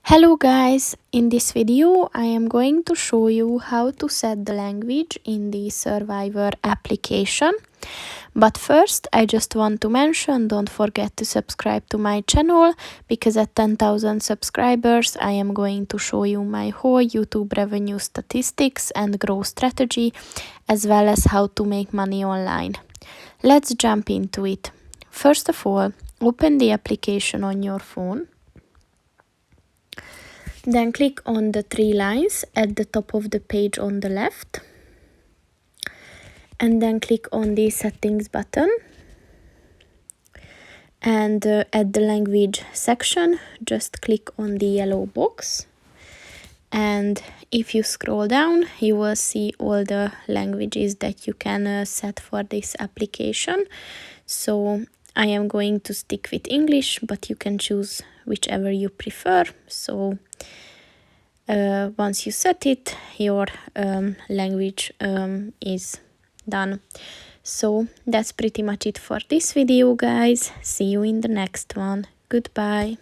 Hello guys, in this video I am going to show you how to set the language in the Survivor application. But first I just want to mention, don't forget to subscribe to my channel, because at 10,000 subscribers I am going to show you my whole YouTube revenue statistics and growth strategy, as well as how to make money online. Let's jump into it. First of all, open the application on your phone. Then click on the three lines at the top of the page on the left. And then click on the settings button. And at the language section, just click on the yellow box. And if you scroll down, you will see all the languages that you can set for this application. So I am going to stick with English, but you can choose whichever you prefer. So once you set it, your language is done. So that's pretty much it for this video, guys. See you in the next one. Goodbye.